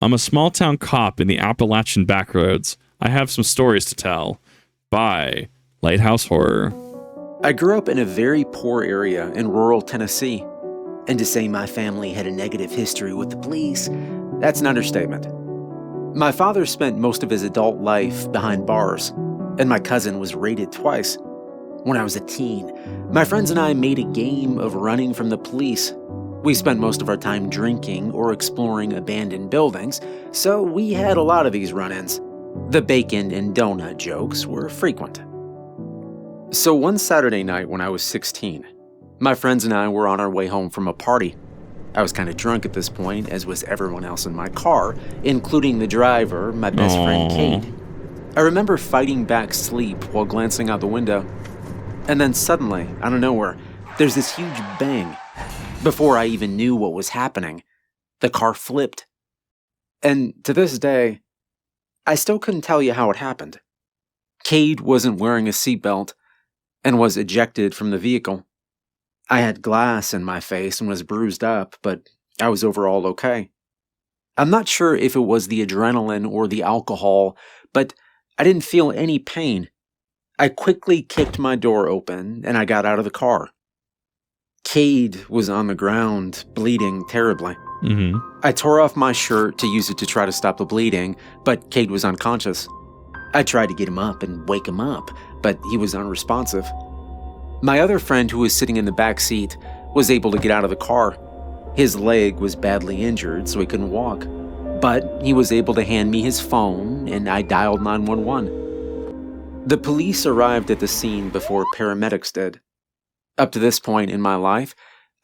I'm a small-town cop in the Appalachian Backroads. I have some stories to tell. By Lighthouse Horror. I grew up in a very poor area in rural Tennessee. And to say my family had a negative history with the police, that's an understatement. My father spent most of his adult life behind bars, and my cousin was raided twice. When I was a teen, my friends and I made a game of running from the police. We spent most of our time drinking or exploring abandoned buildings, so we had a lot of these run-ins. The bacon and donut jokes were frequent. So one Saturday night when I was 16, my friends and I were on our way home from a party. I was kind of drunk at this point, as was everyone else in my car, including the driver, my best friend Kate. I remember fighting back sleep while glancing out the window. And then suddenly, out of nowhere, there's this huge bang. Before I even knew what was happening, the car flipped. And to this day, I still couldn't tell you how it happened. Cade wasn't wearing a seatbelt and was ejected from the vehicle. I had glass in my face and was bruised up, but I was overall okay. I'm not sure if it was the adrenaline or the alcohol, but I didn't feel any pain. I quickly kicked my door open and I got out of the car. Cade was on the ground, bleeding terribly. I tore off my shirt to use it to try to stop the bleeding, but Cade was unconscious. I tried to get him up and wake him up, but he was unresponsive. My other friend, who was sitting in the back seat, was able to get out of the car. His leg was badly injured, so he couldn't walk. But he was able to hand me his phone, and I dialed 911. The police arrived at the scene before paramedics did. Up to this point in my life,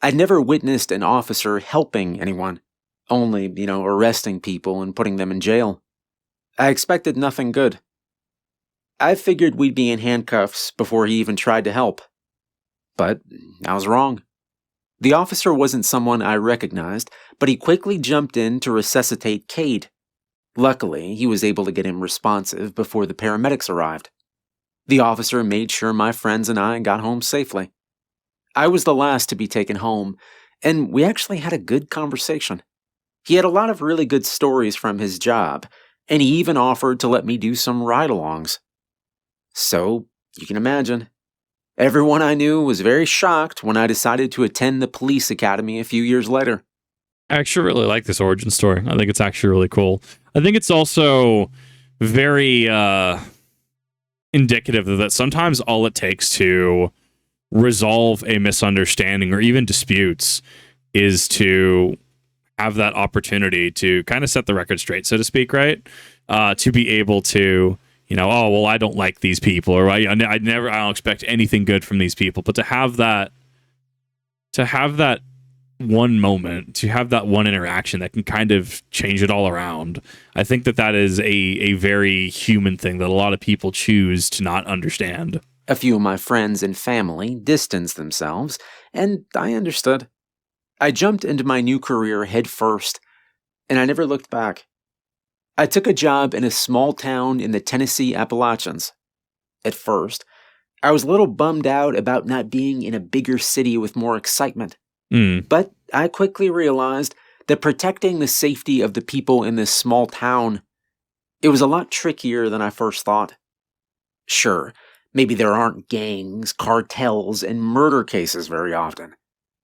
I'd never witnessed an officer helping anyone, only, arresting people and putting them in jail. I expected nothing good. I figured we'd be in handcuffs before he even tried to help. But I was wrong. The officer wasn't someone I recognized, but he quickly jumped in to resuscitate Cade. Luckily, he was able to get him responsive before the paramedics arrived. The officer made sure my friends and I got home safely. I was the last to be taken home, and we actually had a good conversation. He had a lot of really good stories from his job, and he even offered to let me do some ride-alongs. So, you can imagine. Everyone I knew was very shocked when I decided to attend the police academy a few years later. I actually really like this origin story. I think it's actually really cool. I think it's also very indicative that sometimes all it takes to resolve a misunderstanding or even disputes is to have that opportunity to kind of set the record straight, so to speak, right? To be able to, oh, well, I don't like these people, or I don't expect anything good from these people. But to have that one moment, to have that one interaction that can kind of change it all around, I think that is a very human thing that a lot of people choose to not understand. A few of my friends and family distanced themselves, and I understood. I jumped into my new career head first, and I never looked back. I took a job in a small town in the Tennessee Appalachians. At first, I was a little bummed out about not being in a bigger city with more excitement. But I quickly realized that protecting the safety of the people in this small town, it was a lot trickier than I first thought. Sure, maybe there aren't gangs, cartels, and murder cases very often,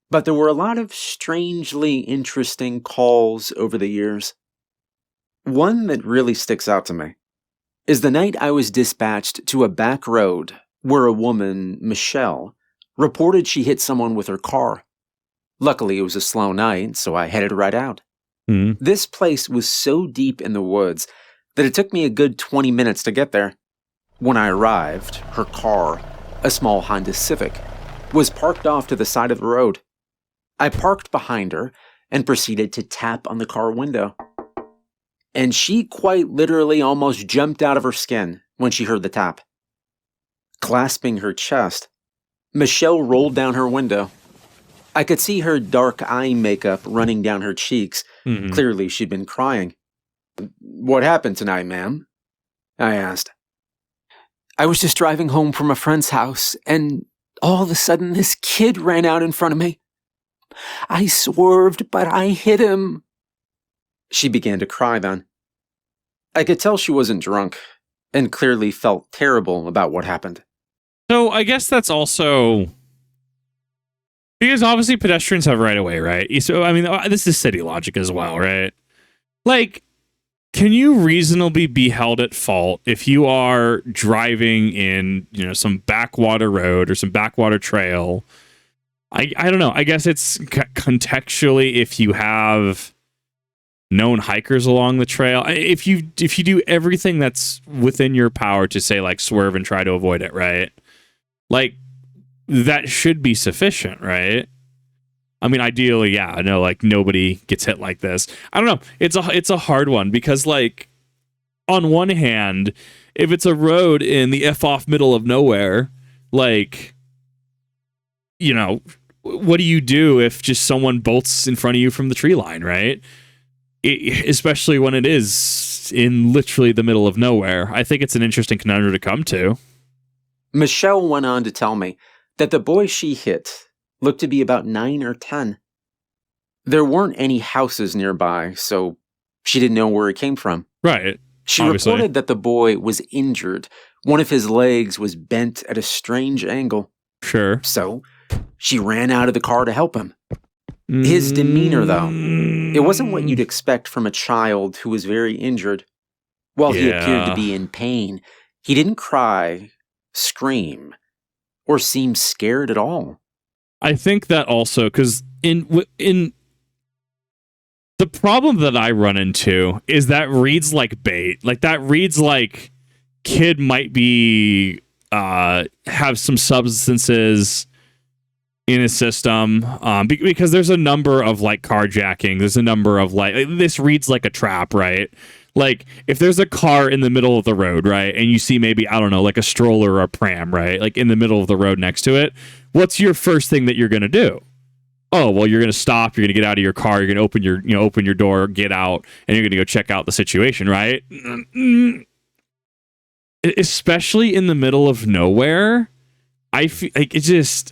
but there were a lot of strangely interesting calls over the years. One that really sticks out to me is the night I was dispatched to a back road where a woman, Michelle, reported she hit someone with her car. Luckily, it was a slow night, so I headed right out. This place was so deep in the woods that it took me a good 20 minutes to get there. When I arrived, her car, a small Honda Civic, was parked off to the side of the road. I parked behind her and proceeded to tap on the car window. And she quite literally almost jumped out of her skin when she heard the tap. Clasping her chest, Michelle rolled down her window. I could see her dark eye makeup running down her cheeks. Clearly, she'd been crying. "What happened tonight, ma'am?" I asked. "I was just driving home from a friend's house, and all of a sudden this kid ran out in front of me. I swerved, but I hit him." She began to cry then. I could tell she wasn't drunk, and clearly felt terrible about what happened. So I guess that's also because obviously pedestrians have right of way, right? So I mean, this is city logic as well, right? Like, can you reasonably be held at fault if you are driving in, some backwater road or some backwater trail? I don't know. I guess it's contextually if you have known hikers along the trail. If you do everything that's within your power to say like swerve and try to avoid it, right? Like that should be sufficient, right? I mean, ideally, yeah. I know, like nobody gets hit like this. I don't know. It's a hard one because, like, on one hand, if it's a road in the off middle of nowhere, like, what do you do if just someone bolts in front of you from the tree line, right? Especially when it is in literally the middle of nowhere. I think it's an interesting conundrum to come to. Michelle went on to tell me that the boy she hit looked to be about 9 or 10. There weren't any houses nearby, so she didn't know where he came from. Right. She reported that the boy was injured. One of his legs was bent at a strange angle. Sure. So she ran out of the car to help him. His demeanor, though, it wasn't what you'd expect from a child who was very injured. While he appeared to be in pain, he didn't cry, scream, or seem scared at all. I think that also, because in the problem that I run into is that reads like bait. Like that reads like kid might be have some substances in his system, because there's a number of like carjacking. There's a number of like this reads like a trap, right? Like if there's a car in the middle of the road, right, and you see maybe, I don't know, like a stroller or a pram, right, like in the middle of the road next to it, what's your first thing that you're gonna do? Oh, well, you're gonna stop. You're gonna get out of your car. You're gonna open your door, get out, and you're gonna go check out the situation, right? Especially in the middle of nowhere, I feel like it just.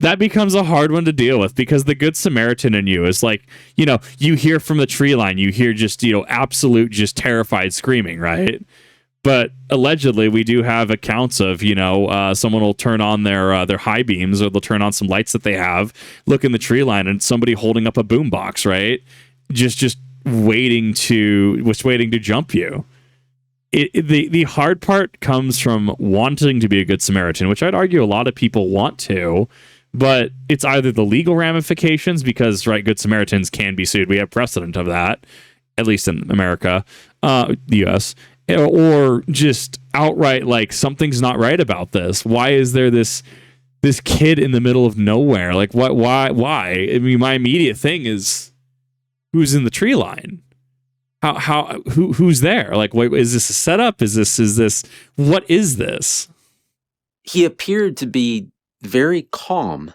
That becomes a hard one to deal with because the Good Samaritan in you is like, you hear from the tree line, you hear just, absolute, just terrified screaming, right? But allegedly, we do have accounts of, someone will turn on their high beams or they'll turn on some lights that they have, look in the tree line, and somebody holding up a boombox, right? Just waiting to jump you. The hard part comes from wanting to be a Good Samaritan, which I'd argue a lot of people want to. But it's either the legal ramifications because, right, Good Samaritans can be sued. We have precedent of that, at least in America, the U.S., or just outright like something's not right about this. Why is there this kid in the middle of nowhere? Like, what? Why? I mean, my immediate thing is who's in the tree line? Who's there? Like, wait, is this a setup? Is this? What is this? He appeared to be very calm,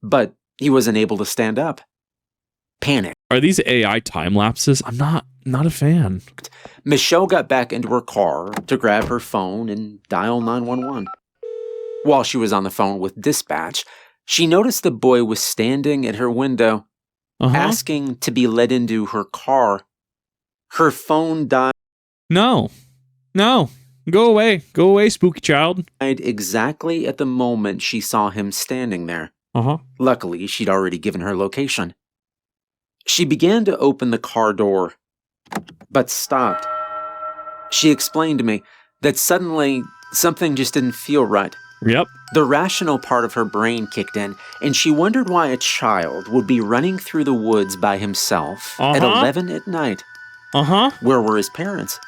but he wasn't able to stand up. Panic. Are these AI time lapses? I'm not a fan. Michelle got back into her car to grab her phone and dial 911. While she was on the phone with dispatch, she noticed the boy was standing at her window, asking to be let into her car. Her phone died. No. Go away, spooky child. Exactly at the moment she saw him standing there. Luckily, she'd already given her location. She began to open the car door, but stopped. She explained to me that suddenly something just didn't feel right. Yep. The rational part of her brain kicked in, and she wondered why a child would be running through the woods by himself at 11 at night. Where were his parents?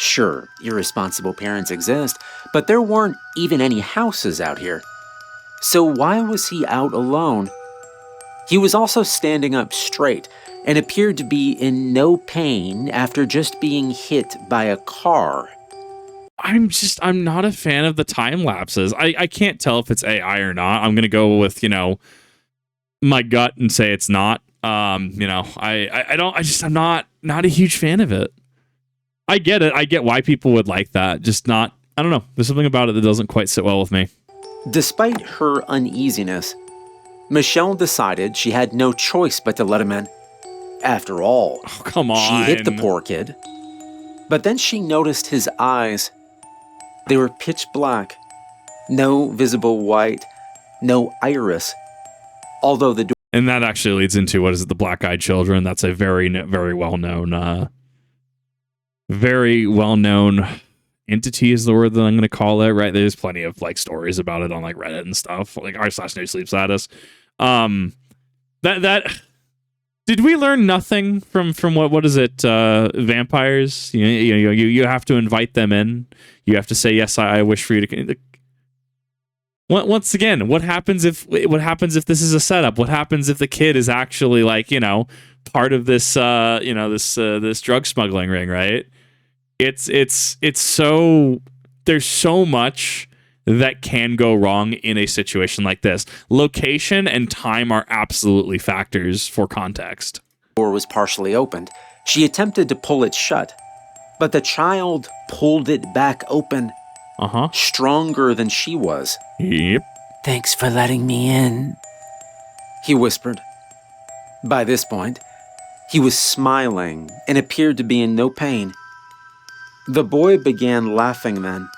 Sure, irresponsible parents exist, but there weren't even any houses out here. So why was he out alone? He was also standing up straight and appeared to be in no pain after just being hit by a car. I'm not a fan of the time lapses. I can't tell if it's AI or not. I'm going to go with, my gut and say it's not. I'm not a huge fan of it. I get it. I get why people would like that. Just not, I don't know. There's something about it that doesn't quite sit well with me. Despite her uneasiness, Michelle decided she had no choice but to let him in. After all, Oh, come on. she hit the poor kid. But then she noticed his eyes. They were pitch black. No visible white. No iris. Although the door... And that actually leads into, what is it, the black-eyed children? That's a very well-known entity is the word that I'm going to call it, right? There's plenty of like stories about it on like Reddit and stuff, like r/no sleep status. That did we learn nothing from what is it? Vampires? You have to invite them in. You have to say, yes, I wish for you to. Once again, what happens if this is a setup? What happens if the kid is actually like, part of this this drug smuggling ring, right? It's so, there's so much that can go wrong in a situation like this. Location and time are absolutely factors for context. The door was partially opened. She attempted to pull it shut, but the child pulled it back open. Stronger than she was. Yep. "Thanks for letting me in," he whispered. By this point, he was smiling and appeared to be in no pain. The boy began laughing then,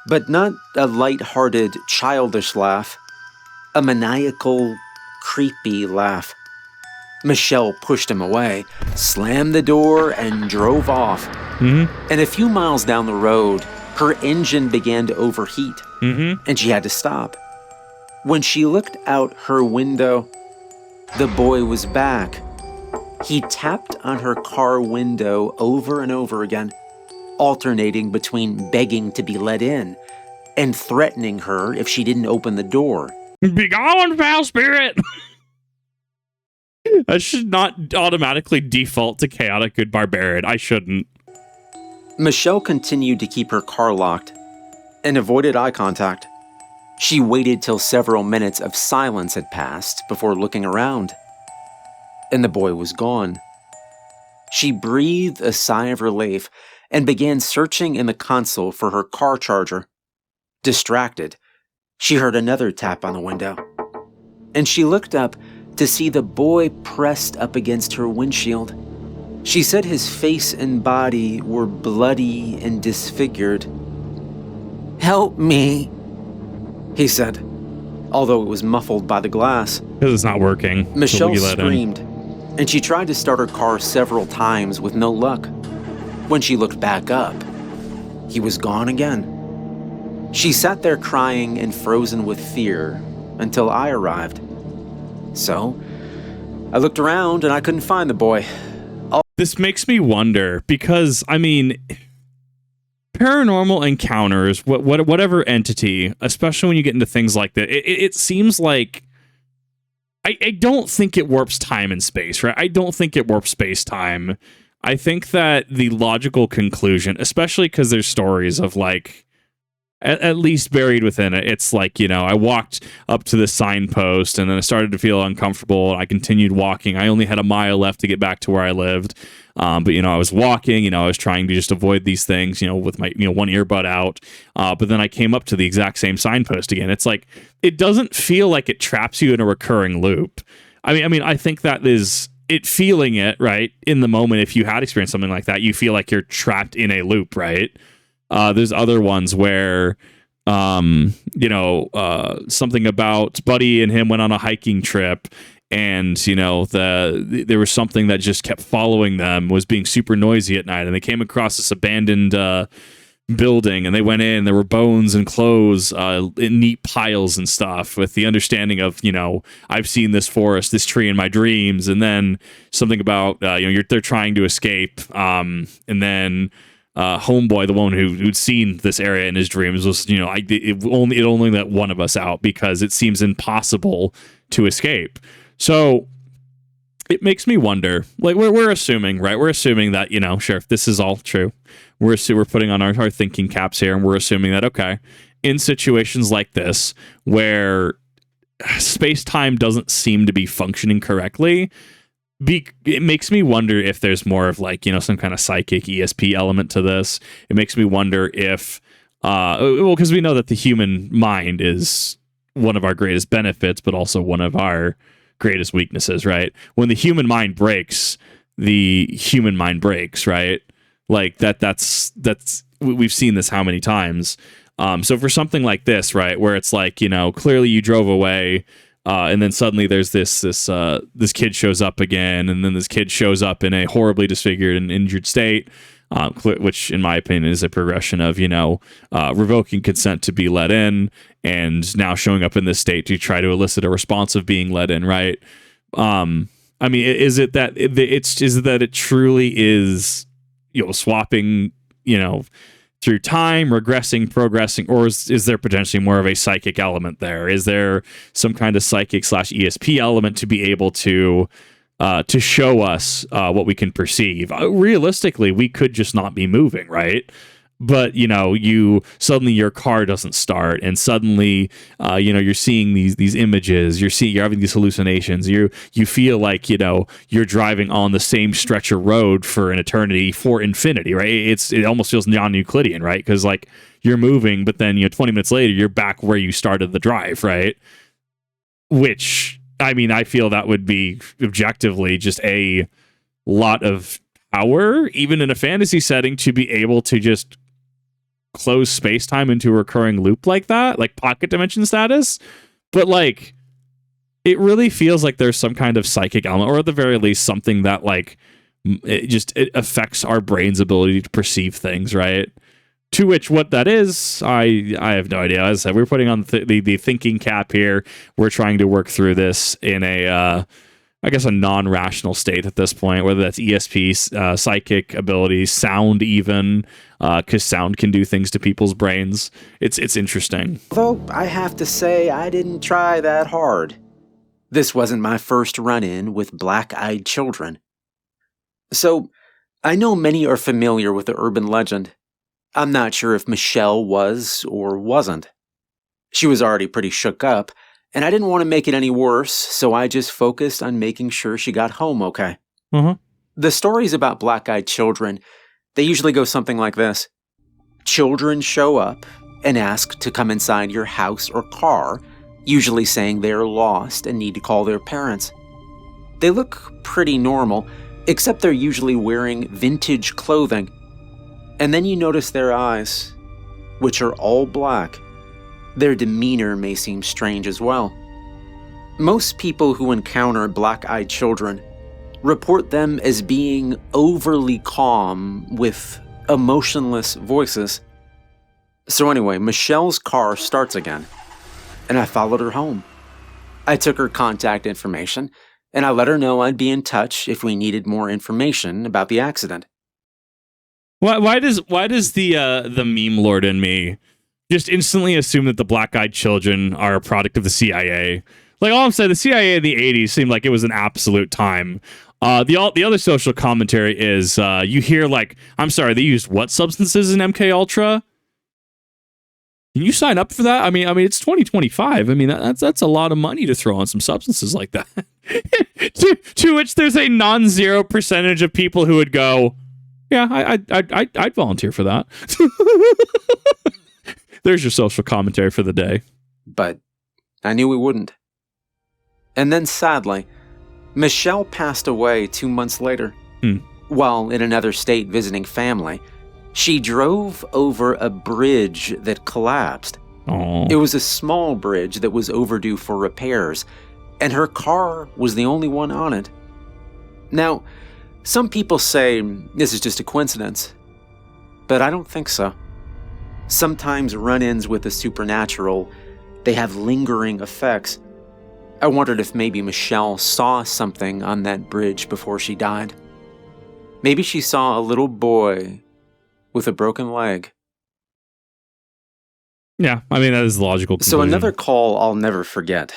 but not a light-hearted, childish laugh. A maniacal, creepy laugh. Michelle pushed him away, slammed the door, and drove off. And a few miles down the road, her engine began to overheat, and she had to stop. When she looked out her window, the boy was back. He tapped on her car window over and over again, alternating between begging to be let in and threatening her if she didn't open the door. Be gone, foul spirit! I should not automatically default to chaotic good barbarian. I shouldn't. Michelle continued to keep her car locked and avoided eye contact. She waited till several minutes of silence had passed before looking around, and the boy was gone. She breathed a sigh of relief and began searching in the console for her car charger. Distracted, she heard another tap on the window, and she looked up to see the boy pressed up against her windshield. She said his face and body were bloody and disfigured. "Help me," he said, although it was muffled by the glass. Because it's not working. Michelle screamed, and she tried to start her car several times with no luck. When she looked back up, he was gone again. She sat there crying and frozen with fear until I arrived. So, I looked around and I couldn't find the boy. This makes me wonder, because, I mean, paranormal encounters, whatever entity, especially when you get into things like that, it seems like I don't think it warps time and space, right? I don't think it warps space-time. I think that the logical conclusion, especially because there's stories of, like, at least buried within it, it's like, I walked up to the signpost and then I started to feel uncomfortable. I continued walking. I only had a mile left to get back to where I lived. But, I was walking, I was trying to just avoid these things, with my, one earbud out. But then I came up to the exact same signpost again. It's like, it doesn't feel like it traps you in a recurring loop. I mean, I think that is it, feeling it, right, in the moment. If you had experienced something like that, you feel like you're trapped in a loop, right? There's other ones where, something about Buddy and him went on a hiking trip, and, there was something that just kept following them, was being super noisy at night, and they came across this abandoned building, and they went in, there were bones and clothes in neat piles and stuff, with the understanding of, I've seen this forest, this tree in my dreams, and then something about, they're trying to escape, and then Homeboy, the one who'd seen this area in his dreams, was, it only let one of us out because it seems impossible to escape. So it makes me wonder, like, we're assuming, right? We're assuming that, sure, if this is all true, we're putting on our thinking caps here, and we're assuming that, okay, in situations like this, where space-time doesn't seem to be functioning correctly, it makes me wonder if there's more of, like, some kind of psychic ESP element to this. It makes me wonder if, because we know that the human mind is one of our greatest benefits, but also one of our greatest weaknesses, right? When the human mind breaks, the human mind breaks, right? Like that's we've seen this how many times. So for something like this, right, where it's like, you know, clearly you drove away, and then suddenly there's this kid shows up again, and then this kid shows up in a horribly disfigured and injured state, which in my opinion is a progression of, you know, revoking consent to be let in, and now showing up in this state to try to elicit a response of being let in, right? I mean, is it that it truly is, you know, swapping, you know, through time, regressing, progressing, or is there potentially more of a psychic element there? Is there some kind of psychic / ESP element to be able to show us what we can perceive? Realistically, we could just not be moving, right? But, you know, suddenly your car doesn't start, and suddenly, you know, you're seeing these images, you're having these hallucinations, you feel like, you know, you're driving on the same stretch of road for an eternity, for infinity, right? It almost feels non-Euclidean, right? Because like you're moving, but then, you know, 20 minutes later, you're back where you started the drive, right? Which, I mean, I feel that would be objectively just a lot of power, even in a fantasy setting, to be able to just close space-time into a recurring loop like that, like pocket dimension status. But like, it really feels like there's some kind of psychic element, or at the very least something that like it affects our brain's ability to perceive things, right? To which, what that is, I have no idea. As I said, we're putting on the thinking cap here. We're trying to work through this in a I guess a non-rational state at this point, whether that's ESP, psychic abilities, sound even, because sound can do things to people's brains. It's interesting. Although I have to say I didn't try that hard. This wasn't my first run-in with black-eyed children. So, I know many are familiar with the urban legend. I'm not sure if Michelle was or wasn't. She was already pretty shook up, and I didn't want to make it any worse, so I just focused on making sure she got home okay. The stories about black-eyed children, they usually go something like this. Children show up and ask to come inside your house or car, usually saying they're lost and need to call their parents. They look pretty normal, except they're usually wearing vintage clothing. And then you notice their eyes, which are all black. Their demeanor may seem strange as well. Most people who encounter black-eyed children report them as being overly calm with emotionless voices. So anyway, Michelle's car starts again, and I followed her home. I took her contact information, and I let her know I'd be in touch if we needed more information about the accident. Why does the meme lord in me just instantly assume that the black-eyed children are a product of the CIA? Like, all I'm saying, the CIA in the 80s seemed like it was an absolute time. The other social commentary is you hear like, I'm sorry, they used what substances in MK Ultra? Can you sign up for that? I mean, it's 2025. I mean, that's a lot of money to throw on some substances like that. to which there's a non-zero percentage of people who would go, yeah, I'd volunteer for that. There's your social commentary for the day. But I knew we wouldn't. And then sadly, Michelle passed away 2 months later. While in another state visiting family, she drove over a bridge that collapsed. Aww. It was a small bridge that was overdue for repairs, and her car was the only one on it. Now, some people say this is just a coincidence, but I don't think so. Sometimes run-ins with the supernatural, they have lingering effects. I wondered if maybe Michelle saw something on that bridge before she died. Maybe she saw a little boy with a broken leg. Yeah, I mean, that is the logical conclusion. So another call I'll never forget.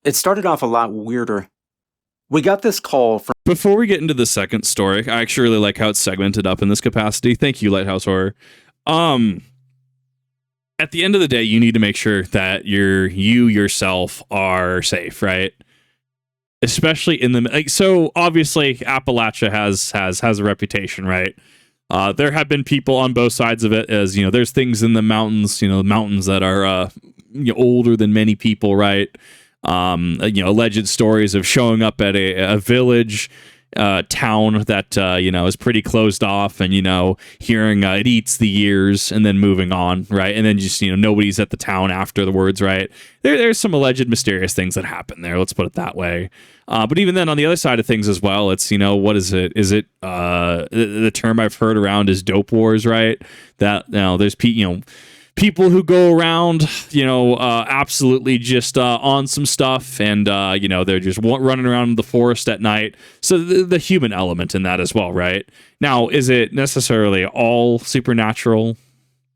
It started off a lot weirder. We got this call from... Before we get into the second story, I actually really like how it's segmented up in this capacity. Thank you, Lighthouse Horror. At the end of the day, you need to make sure that you yourself are safe, right? Especially in the so obviously Appalachia has a reputation, right? There have been people on both sides of it, as you know. There's things in the mountains, mountains that are older than many people, right? Alleged stories of showing up at a village town that is pretty closed off, and hearing it eats the years and then moving on, right? And then just nobody's at the town afterwards, right? There's some alleged mysterious things that happen there, let's put it that way. But even then, on the other side of things as well, it's what is it? Is it the term I've heard around is dope wars, right? That there's people who go around, absolutely just on some stuff, and they're just running around the forest at night. So the human element in that as well, right? Now, is it necessarily all supernatural?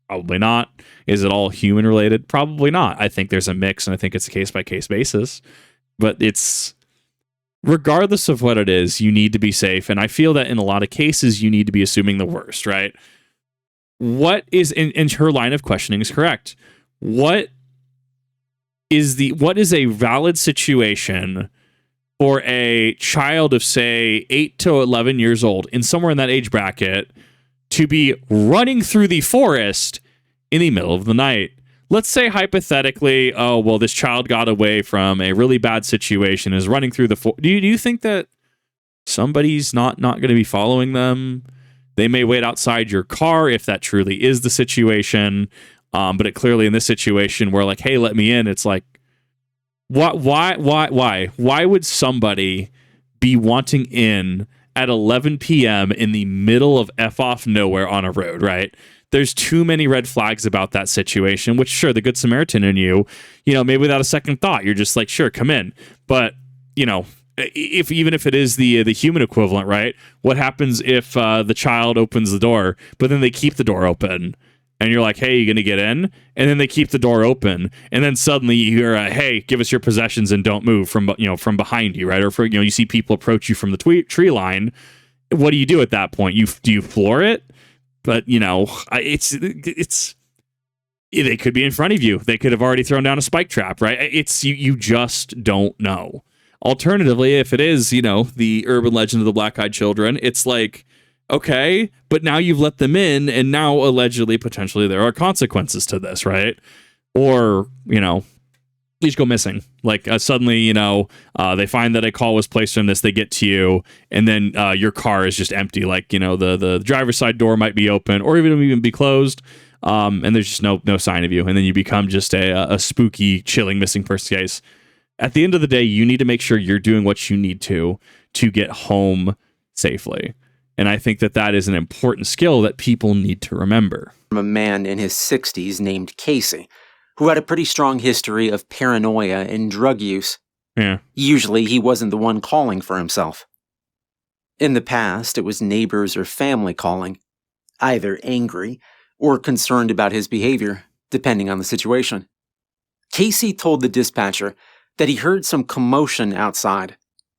Probably not. Is it all human related? Probably not. I think there's a mix, and I think it's a case by case basis. But it's regardless of what it is, you need to be safe, and I feel that in a lot of cases, you need to be assuming the worst, right? What is in her line of questioning is correct. What is a valid situation for a child of, say, 8 to 11 years old, in somewhere in that age bracket, to be running through the forest in the middle of the night? Let's say hypothetically, this child got away from a really bad situation, is running through the forest. Do you think that somebody's not going to be following them? They may wait outside your car if that truly is the situation. But it clearly in this situation where like, hey, let me in. It's like, why would somebody be wanting in at 11 p.m. in the middle of F off nowhere on a road, right? There's too many red flags about that situation, which sure, the Good Samaritan in you, maybe without a second thought, you're just like, sure, come in. But, even if it is the human equivalent, right? What happens if the child opens the door, but then they keep the door open, and you're like, "Hey, you gonna get in?" And then they keep the door open, and then suddenly you hear, "Hey, give us your possessions and don't move from behind you," right? Or you see people approach you from the tree line. What do you do at that point? Do you floor it? But it's they could be in front of you. They could have already thrown down a spike trap, right? It's you just don't know. Alternatively, if it is, the urban legend of the black-eyed children, it's like, okay, but now you've let them in, and now allegedly, potentially, there are consequences to this, right? Or, you just go missing. Like, suddenly, they find that a call was placed on this, they get to you, and then your car is just empty. Like, the driver's side door might be open, or even be closed, and there's just no sign of you, and then you become just a spooky, chilling missing person case. At the end of the day, you need to make sure you're doing what you need to get home safely. And I think that is an important skill that people need to remember. From a man in his 60s named Casey, who had a pretty strong history of paranoia and drug use. Yeah. Usually, he wasn't the one calling for himself. In the past, it was neighbors or family calling, either angry or concerned about his behavior, depending on the situation. Casey told the dispatcher that he heard some commotion outside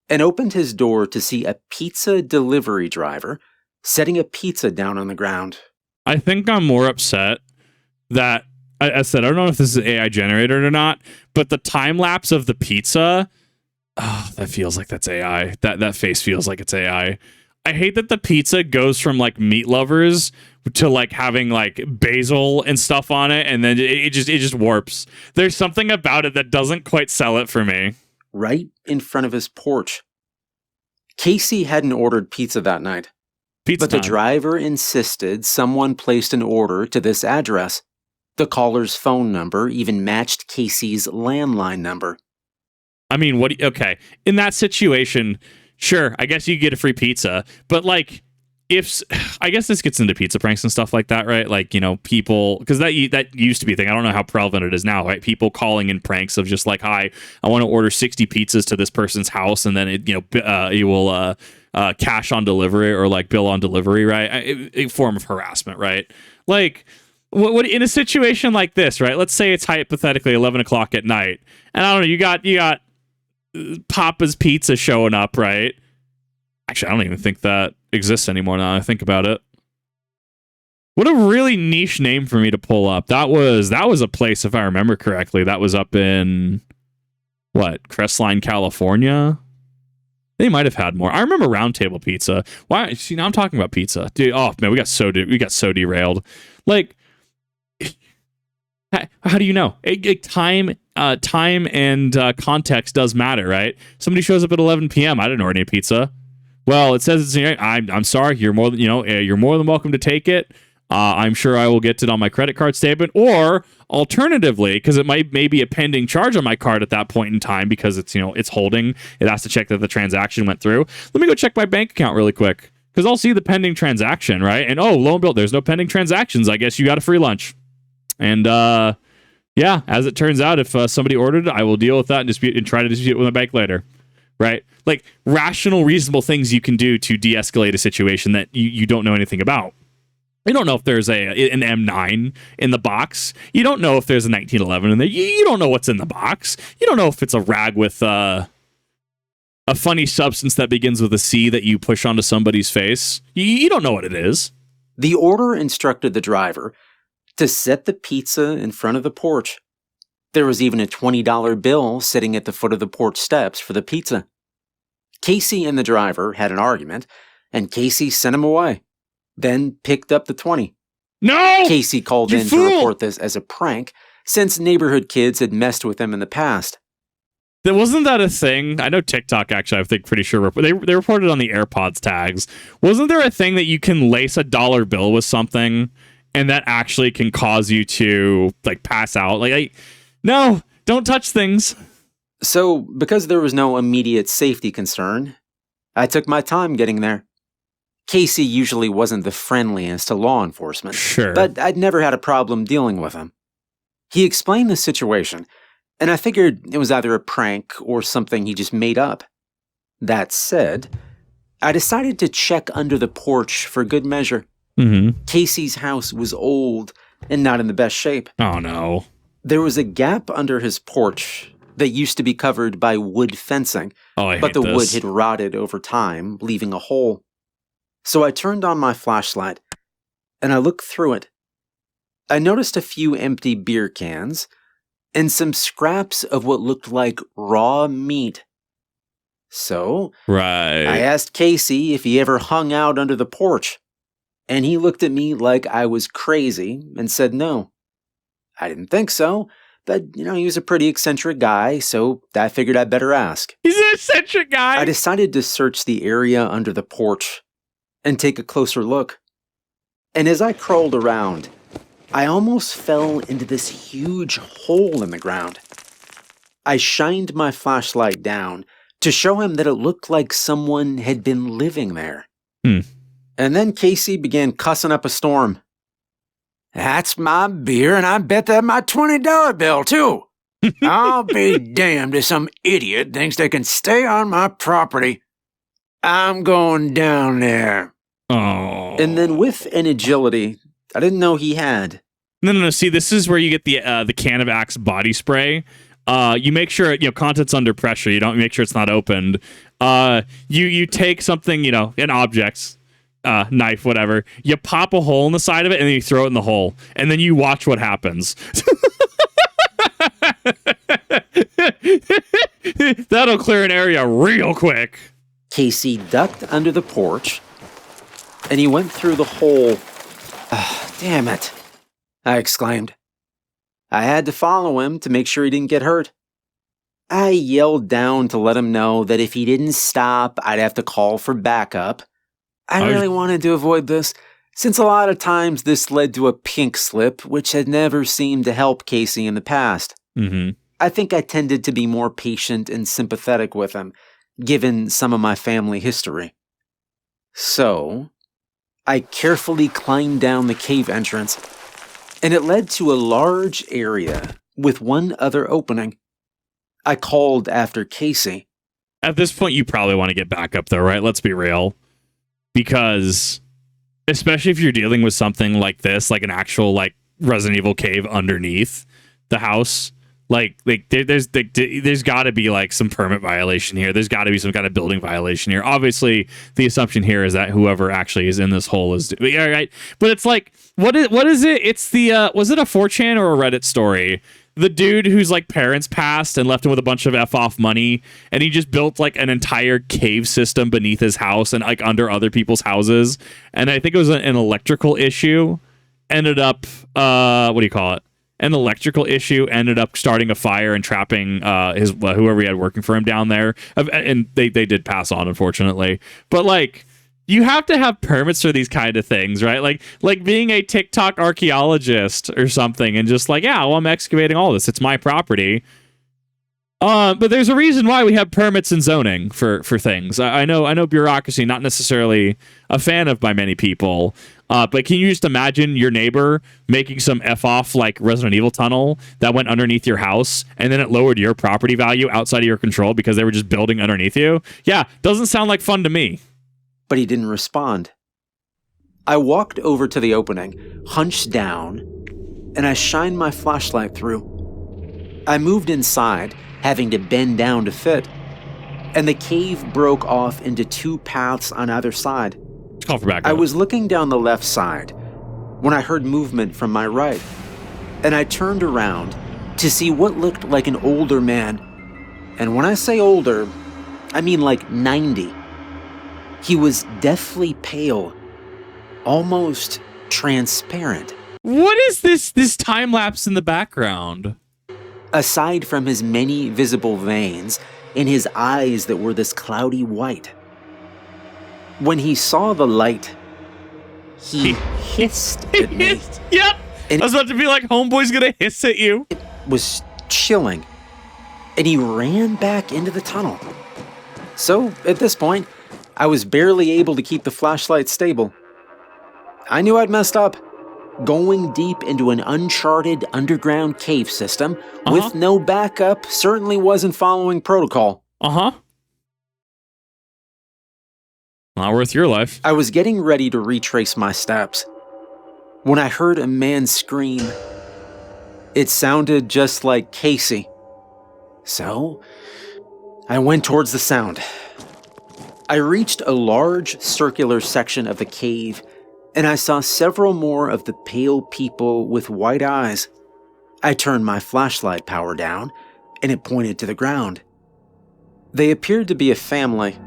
and opened his door to see a pizza delivery driver setting a pizza down on the ground. I think I'm more upset that, I said, I don't know if this is AI generated or not, but the time lapse of the pizza, that feels like that's AI. That face feels like it's AI. I hate that the pizza goes from like meat lovers to like having like basil and stuff on it, and then it just warps. There's something about it that doesn't quite sell it for me. Right in front of his porch. Casey hadn't ordered pizza that night. But the driver insisted someone placed an order to this address. The caller's phone number even matched Casey's landline number. I mean, okay. In that situation, sure, I guess you get a free pizza, but like, I guess this gets into pizza pranks and stuff like that, right? Like, people, because that used to be a thing. I don't know how prevalent it is now, right? People calling in pranks of just like, hi, I want to order 60 pizzas to this person's house, and then you will cash on delivery or like bill on delivery, right? A form of harassment, right? Like, what in a situation like this, right? Let's say it's hypothetically 11 o'clock at night, and I don't know, you got Papa's Pizza showing up, right? Actually, I don't even think that exists anymore now I think about it. What a really niche name for me to pull up. That was a place, if I remember correctly, that was up in Crestline, California. They might have had more. I remember Round Table Pizza. Why? See, now I'm talking about pizza, dude. Oh man, we got so derailed. Like, how do you know? Time time and context does matter, right? Somebody shows up at 11 p.m. I didn't order any pizza. Well, it says it's. I'm sorry. You're more than you're more than welcome to take it. I'm sure I will get it on my credit card statement, or alternatively, because it may be a pending charge on my card at that point in time because it's holding. It has to check that the transaction went through. Let me go check my bank account really quick because I'll see the pending transaction, right? And lo and behold, there's no pending transactions. I guess you got a free lunch. And yeah, as it turns out, if somebody ordered it, I will deal with that and dispute and try to dispute it with my bank later. Right? Like rational, reasonable things you can do to de-escalate a situation that you don't know anything about. You don't know if there's an M9 in the box. You don't know if there's a 1911 in there. You don't know what's in the box. You don't know if it's a rag with a funny substance that begins with a C that you push onto somebody's face. You don't know what it is. The order instructed the driver to set the pizza in front of the porch. There was even a $20 bill sitting at the foot of the porch steps for the pizza. Casey and the driver had an argument, and Casey sent him away. Then picked up the 20. No! Casey called in to report this as a prank, since neighborhood kids had messed with him in the past. Wasn't that a thing? I know TikTok actually, I think pretty sure they reported on the AirPods tags. Wasn't there a thing that you can lace a dollar bill with something and that actually can cause you to like pass out? No, don't touch things. So, because there was no immediate safety concern, I took my time getting there. Casey usually wasn't the friendliest to law enforcement, sure, but I'd never had a problem dealing with him. He explained the situation, and I figured it was either a prank or something he just made up. That said, I decided to check under the porch for good measure. Mm-hmm. Casey's house was old and not in the best shape. Oh, no. There was a gap under his porch that used to be covered by wood fencing, but the wood had rotted over time, leaving a hole. So I turned on my flashlight, and I looked through it. I noticed a few empty beer cans, and some scraps of what looked like raw meat. So, I asked Casey if he ever hung out under the porch, and he looked at me like I was crazy and said no. I didn't think so, but, he was a pretty eccentric guy, so I figured I'd better ask. He's an eccentric guy! I decided to search the area under the porch and take a closer look. And as I crawled around, I almost fell into this huge hole in the ground. I shined my flashlight down to show him that it looked like someone had been living there. And then Casey began cussing up a storm. That's my beer, and I bet that's my $20 bill, too. I'll be damned if some idiot thinks they can stay on my property. I'm going down there. Oh. And then with an agility I didn't know he had. No. See, this is where you get the can of Axe body spray. You make sure content's under pressure. You don't make sure it's not opened. You take something, an object, knife, whatever. You pop a hole in the side of it and then you throw it in the hole, and then you watch what happens. That'll clear an area real quick. Casey ducked under the porch, and he went through the hole. Damn it, I exclaimed. I had to follow him to make sure he didn't get hurt. I yelled down to let him know that if he didn't stop, I'd have to call for backup. I really wanted to avoid this, since a lot of times this led to a pink slip, which had never seemed to help Casey in the past. Mm-hmm. I think I tended to be more patient and sympathetic with him, given some of my family history. So, I carefully climbed down the cave entrance, and it led to a large area with one other opening. I called after Casey. At this point, you probably want to get back up, though, right? Let's be real. Because, especially if you're dealing with something like this, like an actual Resident Evil cave underneath the house, there's got to be some permit violation here. There's got to be some kind of building violation here. Obviously, the assumption here is that whoever actually is in this hole is right. But it's what is it? It's the was it a 4chan or a Reddit story? The dude whose parents passed and left him with a bunch of F-off money, and he just built an entire cave system beneath his house and under other people's houses. And I think it was an electrical issue. Ended up what do you call it? an electrical issue ended up starting a fire and trapping whoever he had working for him down there. And they did pass on, unfortunately. But like, you have to have permits for these kind of things, right? Like being a TikTok archaeologist or something, and just like, yeah, well, I'm excavating all this. It's my property. But there's a reason why we have permits and zoning for things. I know bureaucracy, not necessarily a fan of by many people. But can you just imagine your neighbor making some F-off like Resident Evil tunnel that went underneath your house, and then it lowered your property value outside of your control because they were just building underneath you? Yeah, doesn't sound like fun to me. But he didn't respond. I walked over to the opening, hunched down, and I shined my flashlight through. I moved inside, having to bend down to fit, and the cave broke off into two paths on either side. Call for backup. I was looking down the left side when I heard movement from my right, and I turned around to see what looked like an older man. And when I say older, I mean like 90. He was deathly pale, almost transparent. What is this time lapse in the background? Aside from his many visible veins in his eyes that were this cloudy white. When he saw the light, he hissed at me. Yep. And I was about to be like, homeboy's gonna hiss at you. It was chilling, and he ran back into the tunnel. So, at this point, I was barely able to keep the flashlight stable. I knew I'd messed up. Going deep into an uncharted underground cave system with no backup certainly wasn't following protocol. Not worth your life. I was getting ready to retrace my steps when I heard a man scream. It sounded just like Casey. So, I went towards the sound. I reached a large circular section of the cave, and I saw several more of the pale people with white eyes. I turned my flashlight power down, and it pointed to the ground. They appeared to be a family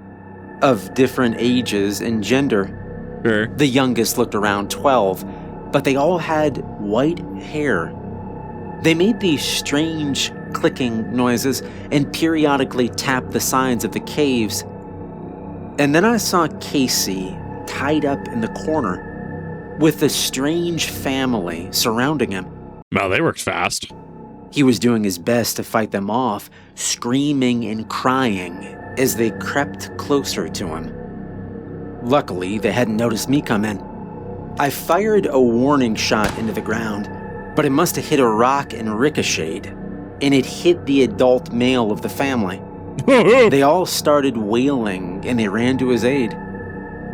of different ages and gender. Sure. The youngest looked around 12, but they all had white hair. They made these strange clicking noises and periodically tapped the sides of the caves. And then I saw Casey tied up in the corner, with a strange family surrounding him. Well, they worked fast. He was doing his best to fight them off, screaming and crying as they crept closer to him. Luckily, they hadn't noticed me come in. I fired a warning shot into the ground, but it must have hit a rock and ricocheted, and it hit the adult male of the family. They all started wailing, and they ran to his aid.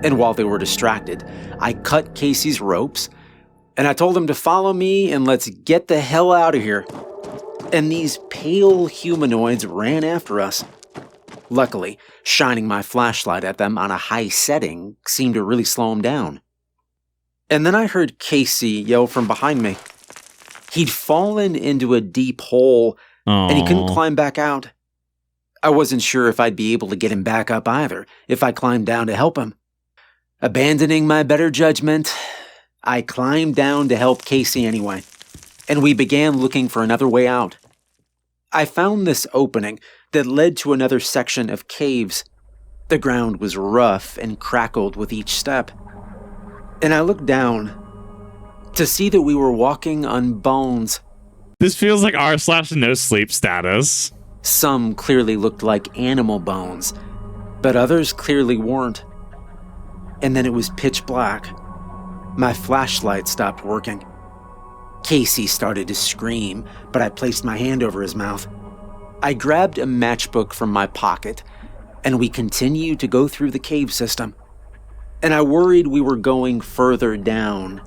And while they were distracted, I cut Casey's ropes, and I told him to follow me and let's get the hell out of here. And these pale humanoids ran after us. Luckily, shining my flashlight at them on a high setting seemed to really slow them down. And then I heard Casey yell from behind me. He'd fallen into a deep hole, and he couldn't climb back out. I wasn't sure if I'd be able to get him back up either if I climbed down to help him. Abandoning my better judgment, I climbed down to help Casey anyway, and we began looking for another way out. I found this opening that led to another section of caves. The ground was rough and crackled with each step. And I looked down to see that we were walking on bones. This feels like r/no sleep status. Some clearly looked like animal bones, but others clearly weren't. And then it was pitch black. My flashlight stopped working. Casey started to scream, but I placed my hand over his mouth. I grabbed a matchbook from my pocket, and we continued to go through the cave system. And I worried we were going further down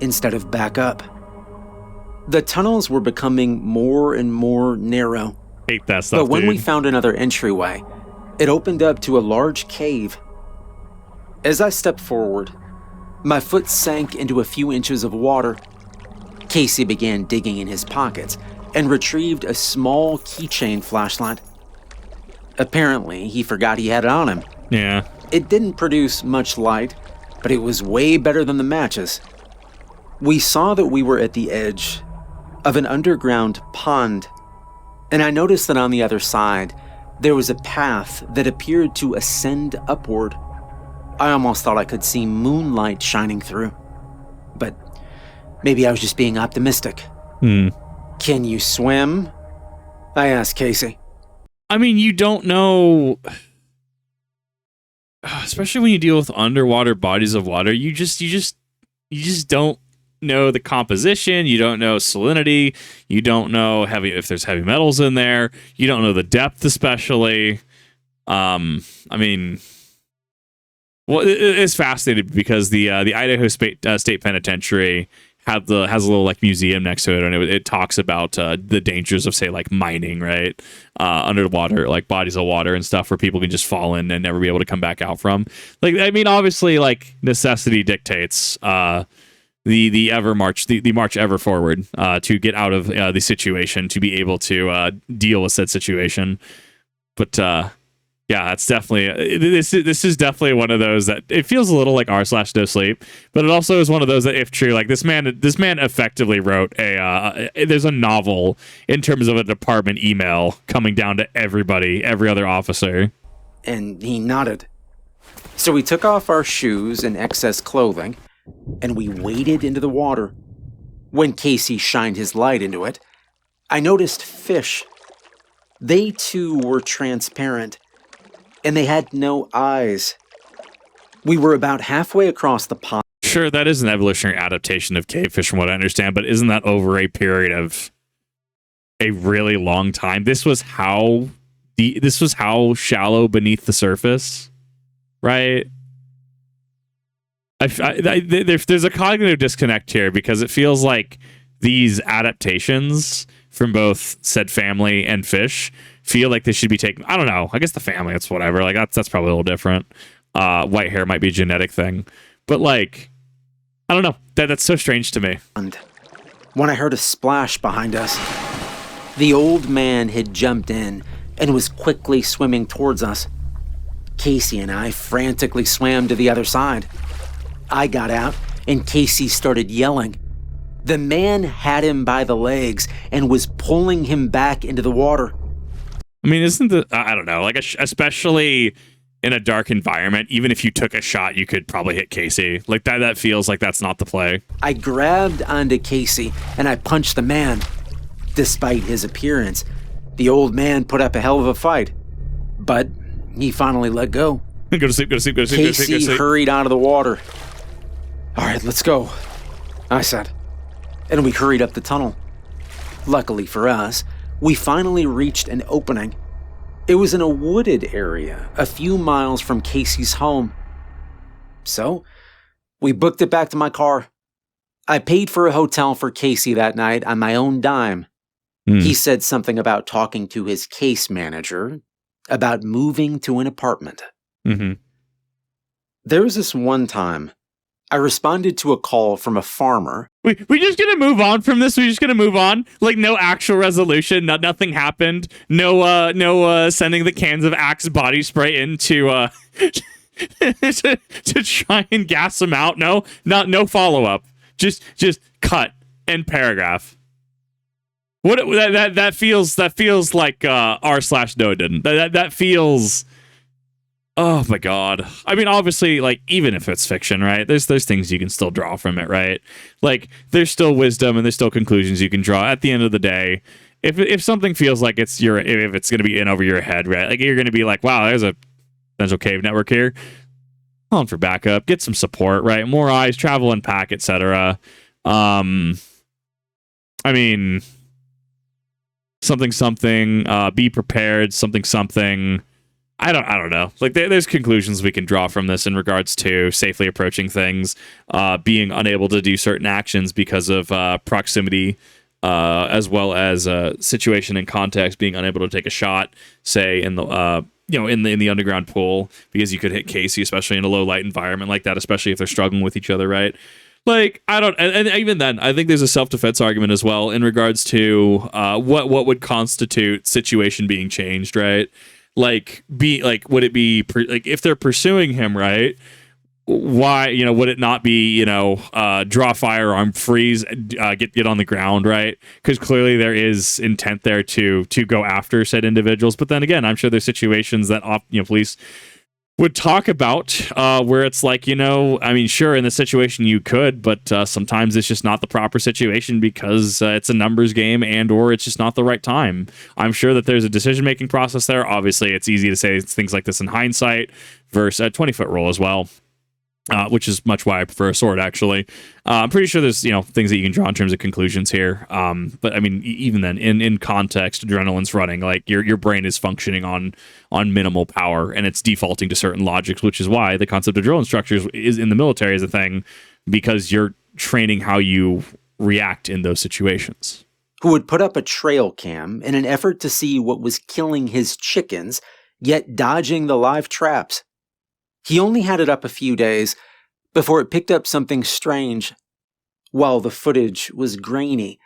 instead of back up. The tunnels were becoming more and more narrow. Hate that stuff, but when dude. we found another entryway, it opened up to a large cave. As I stepped forward, my foot sank into a few inches of water. Casey began digging in his pockets and retrieved a small keychain flashlight. Apparently, he forgot he had it on him. Yeah. It didn't produce much light, but it was way better than the matches. We saw that we were at the edge of an underground pond, and I noticed that on the other side, there was a path that appeared to ascend upward. I almost thought I could see moonlight shining through. But maybe I was just being optimistic. Can you swim? I asked Casey. I mean, you don't know, especially when you deal with underwater bodies of water, you just don't know the composition, you don't know salinity, you don't know if there's heavy metals in there, you don't know the depth especially. I mean, well, it's fascinating because the Idaho State Penitentiary has a little like museum next to it, and it talks about the dangers of, say, like mining, right, underwater, like bodies of water and stuff where people can just fall in and never be able to come back out from. Like, I mean, obviously, like necessity dictates the march ever forward to get out of the situation, to be able to deal with said situation. But yeah, that's definitely this is definitely one of those that it feels a little like r/no sleep, but it also is one of those that, if true, like this man effectively wrote there's a novel in terms of a department email coming down to everybody, every other officer. And he nodded. So we took off our shoes and excess clothing, and we waded into the water. When Casey shined his light into it, I noticed fish. They too were transparent, and they had no eyes. We were about halfway across the pond. Sure, that is an evolutionary adaptation of cavefish from what I understand, but isn't that over a period of a really long time? This was how shallow beneath the surface, right? There's a cognitive disconnect here, because it feels like these adaptations from both said family and fish feel like they should be taken. I don't know. I guess the family, it's whatever. Like that's probably a little different. White hair might be a genetic thing, but like, I don't know. That's so strange to me. And when I heard a splash behind us, the old man had jumped in and was quickly swimming towards us. Casey and I frantically swam to the other side. I got out, and Casey started yelling. The man had him by the legs and was pulling him back into the water. I mean, I don't know, like especially in a dark environment, even if you took a shot, you could probably hit Casey. Like that feels like that's not the play. I grabbed onto Casey and I punched the man. Despite his appearance, the old man put up a hell of a fight, but he finally let go. Go to sleep, go to sleep, go to sleep, Casey go to sleep, go to sleep. hurried out of the water. All right, let's go, I said, and we hurried up the tunnel. Luckily for us, we finally reached an opening. It was in a wooded area a few miles from Casey's home. So, we booked it back to my car. I paid for a hotel for Casey that night on my own dime. He said something about talking to his case manager about moving to an apartment. There was this one time I responded to a call from a farmer. We just gonna move on from this? We just gonna move on? Like no actual resolution? Nothing happened? No sending the cans of Axe body spray in to try and gas them out? No follow up. Just cut and paragraph. What that feels like r/no didn't. That feels. Oh my God. I mean, obviously, like, even if it's fiction, right? There's things you can still draw from it, right? Like, there's still wisdom and there's still conclusions you can draw. At the end of the day, if something feels like if it's going to be in over your head, right? Like, you're going to be like, wow, there's a potential cave network here. Call on for backup, get some support, right? More eyes, travel and pack, etc. I mean, something, be prepared, something. I don't know. Like there's conclusions we can draw from this in regards to safely approaching things, being unable to do certain actions because of proximity, as well as situation and context, being unable to take a shot, say in the in the underground pool because you could hit Casey, especially in a low light environment like that, especially if they're struggling with each other, right? Like I don't, and even then, I think there's a self-defense argument as well in regards to what would constitute situation being changed, right? Like would it be like if they're pursuing him, right? why, would it not be, draw firearm, freeze, get on the ground, right? Because clearly there is intent there to go after said individuals. But then again, I'm sure there's situations that police would talk about where it's like, sure, in the situation you could, but sometimes it's just not the proper situation because it's a numbers game or it's just not the right time. I'm sure that there's a decision-making process there. Obviously, it's easy to say things like this in hindsight versus a 20-foot rule as well. Which is much why I prefer a sword, actually. I'm pretty sure there's, things that you can draw in terms of conclusions here. But I mean, even then, in context, adrenaline's running. Like your brain is functioning on minimal power, and it's defaulting to certain logics, which is why the concept of drill instructors is in the military is a thing, because you're training how you react in those situations. Who would put up a trail cam in an effort to see what was killing his chickens, yet dodging the live traps. He only had it up a few days before it picked up something strange. While the footage was grainy,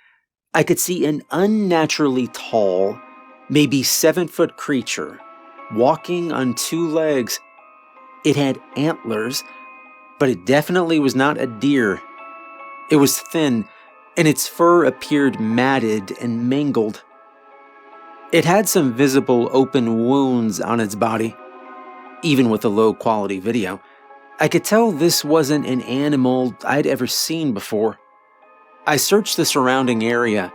I could see an unnaturally tall, maybe 7-foot creature walking on 2 legs. It had antlers, but it definitely was not a deer. It was thin, and its fur appeared matted and mangled. It had some visible open wounds on its body. Even with the low-quality video, I could tell this wasn't an animal I'd ever seen before. I searched the surrounding area,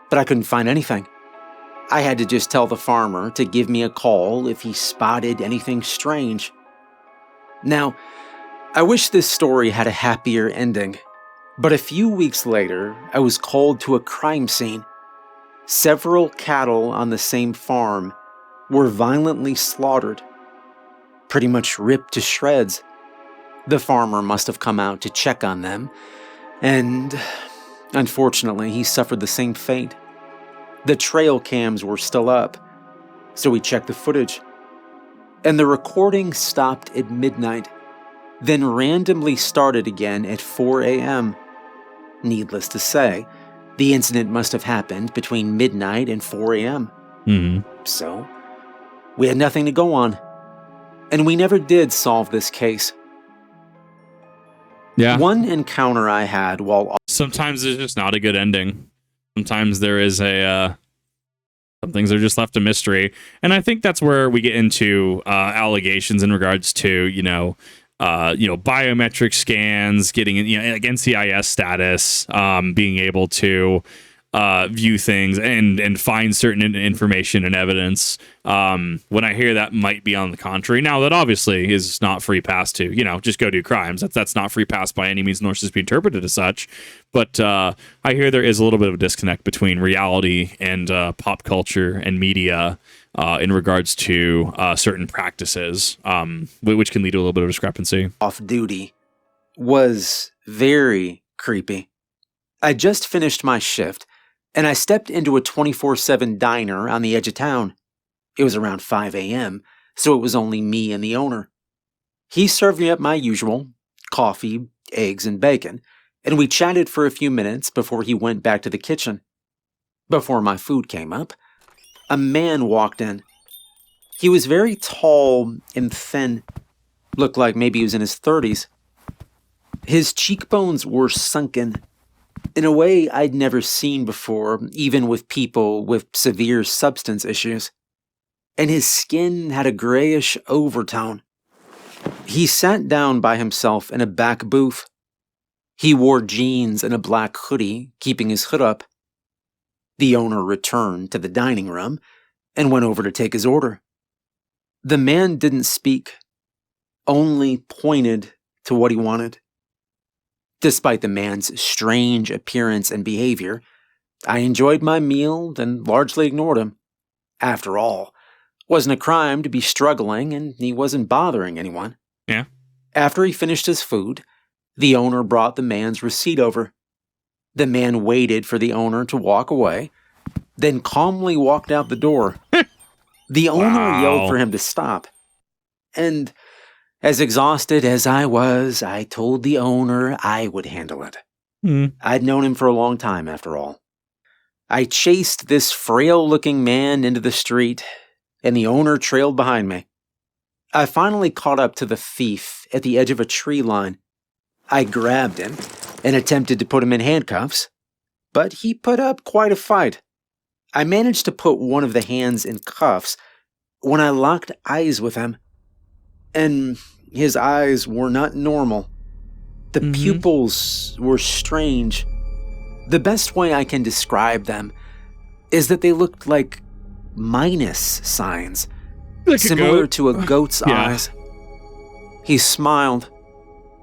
but I couldn't find anything. I had to just tell the farmer to give me a call if he spotted anything strange. Now, I wish this story had a happier ending, but a few weeks later, I was called to a crime scene. Several cattle on the same farm were violently slaughtered, pretty much ripped to shreds. The farmer must have come out to check on them, and unfortunately, he suffered the same fate. The trail cams were still up, so we checked the footage. And the recording stopped at midnight, then randomly started again at 4 a.m. Needless to say, the incident must have happened between midnight and 4 a.m. Mm-hmm. So, we had nothing to go on. And we never did solve this case. Yeah. One encounter I had while... Sometimes there's just not a good ending. Sometimes there is some things are just left a mystery. And I think that's where we get into allegations in regards to, biometric scans, getting against NCIS status, being able to view things and find certain information and evidence. When I hear that might be on the contrary, now that obviously is not free pass to, just go do crimes. That's not free pass by any means, nor should it be interpreted as such. But I hear there is a little bit of a disconnect between reality and pop culture and media in regards to certain practices, which can lead to a little bit of discrepancy. Off duty was very creepy. I just finished my shift, and I stepped into a 24/7 diner on the edge of town. It was around 5 a.m., so it was only me and the owner. He served me up my usual coffee, eggs, and bacon, and we chatted for a few minutes before he went back to the kitchen. Before my food came up, a man walked in. He was very tall and thin, looked like maybe he was in his 30s. His cheekbones were sunken in a way I'd never seen before, even with people with severe substance issues. And his skin had a grayish overtone. He sat down by himself in a back booth. He wore jeans and a black hoodie, keeping his hood up. The owner returned to the dining room and went over to take his order. The man didn't speak, only pointed to what he wanted. Despite the man's strange appearance and behavior, I enjoyed my meal and largely ignored him. After all, it wasn't a crime to be struggling, and he wasn't bothering anyone. Yeah. After he finished his food, the owner brought the man's receipt over. The man waited for the owner to walk away, then calmly walked out the door. The owner yelled for him to stop. And as exhausted as I was, I told the owner I would handle it. I'd known him for a long time, after all. I chased this frail-looking man into the street, and the owner trailed behind me. I finally caught up to the thief at the edge of a tree line. I grabbed him and attempted to put him in handcuffs, but he put up quite a fight. I managed to put one of the hands in cuffs when I locked eyes with him, and his eyes were not normal. The pupils were strange. The best way I can describe them is that they looked like minus signs, like similar to a goat's eyes. He smiled,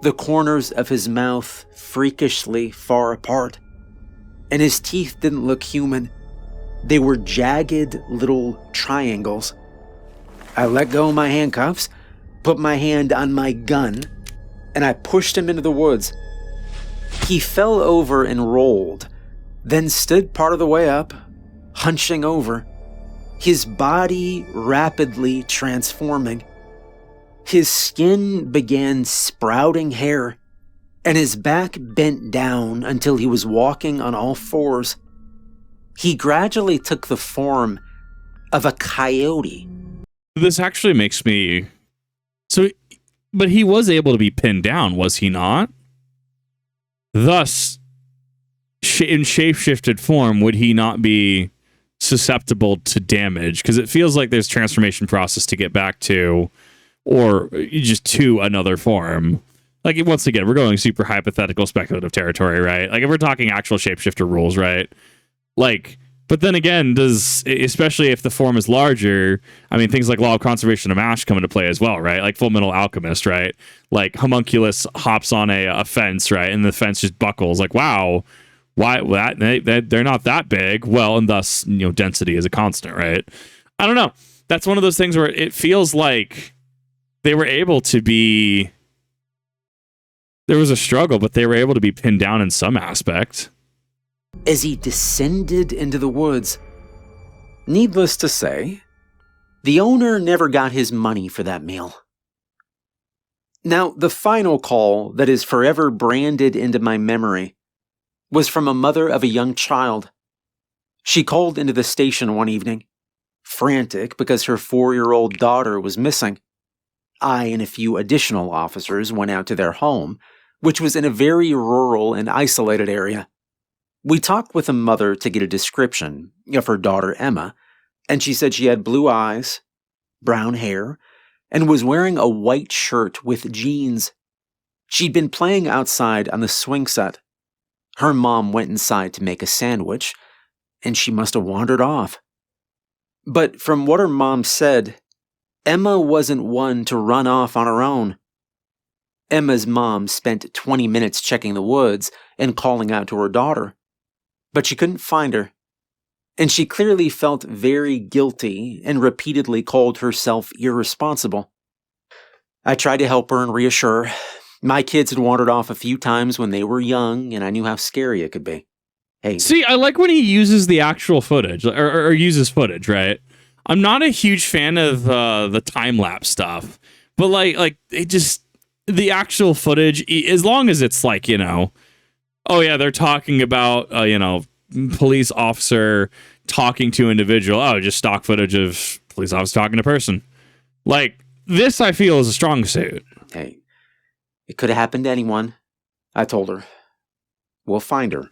the corners of his mouth freakishly far apart, and his teeth didn't look human. They were jagged little triangles. I let go of my handcuffs, put my hand on my gun, and I pushed him into the woods. He fell over and rolled, then stood part of the way up, hunching over, his body rapidly transforming. His skin began sprouting hair, and his back bent down until he was walking on all fours. He gradually took the form of a coyote. This actually makes me... But he was able to be pinned down, was he not? Thus, in shapeshifted form, would he not be susceptible to damage? Because it feels like there's transformation process to get back to, or just to another form. Like, once again, we're going super hypothetical, speculative territory, right? Like, if we're talking actual shapeshifter rules, right? Like, but then again, especially if the form is larger, I mean, things like law of conservation of mass come into play as well, right? Like Full Metal Alchemist, right? Like, homunculus hops on a fence, right? And the fence just buckles. Like, wow, why they're not that big? Well, and thus, density is a constant, right? I don't know. That's one of those things where it feels like they were able to be... There was a struggle, but they were able to be pinned down in some aspect. As he descended into the woods, needless to say, the owner never got his money for that meal. Now, the final call that is forever branded into my memory was from a mother of a young child. She called into the station one evening, frantic because her 4-year-old daughter was missing. I and a few additional officers went out to their home, which was in a very rural and isolated area. We talked with the mother to get a description of her daughter Emma, and she said she had blue eyes, brown hair, and was wearing a white shirt with jeans. She'd been playing outside on the swing set. Her mom went inside to make a sandwich, and she must have wandered off. But from what her mom said, Emma wasn't one to run off on her own. Emma's mom spent 20 minutes checking the woods and calling out to her daughter, but she couldn't find her, and she clearly felt very guilty and repeatedly called herself irresponsible. I tried to help her and reassure her. My kids had wandered off a few times when they were young, and I knew how scary it could be. Hey, see, I like when he uses the actual footage, or uses footage, right? I'm not a huge fan of the time-lapse stuff, but like it just, the actual footage, as long as it's like, oh yeah, they're talking about, police officer talking to individual. Oh, just stock footage of police officer talking to person. Like, this I feel is a strong suit. Hey, it could have happened to anyone, I told her. We'll find her,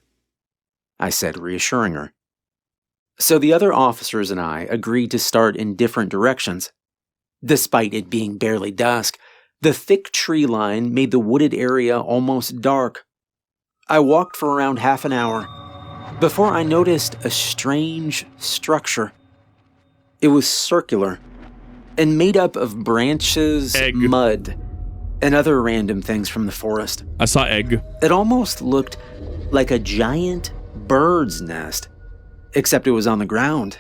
I said, reassuring her. So the other officers and I agreed to start in different directions. Despite it being barely dusk, the thick tree line made the wooded area almost dark. I walked for around half an hour before I noticed a strange structure. It was circular and made up of branches, mud, and other random things from the forest. I saw egg. It almost looked like a giant bird's nest, except it was on the ground.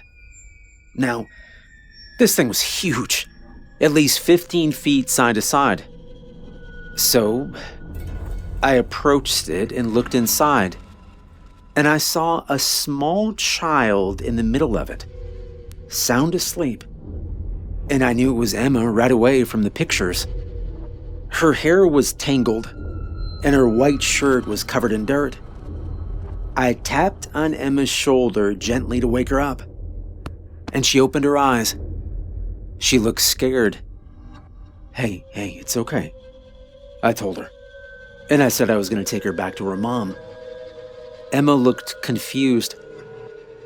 Now, this thing was huge, at least 15 feet side to side. So, I approached it and looked inside, and I saw a small child in the middle of it, sound asleep. And I knew it was Emma right away from the pictures. Her hair was tangled, and her white shirt was covered in dirt. I tapped on Emma's shoulder gently to wake her up, and she opened her eyes. She looked scared. Hey, it's okay, I told her. And I said I was going to take her back to her mom. Emma looked confused.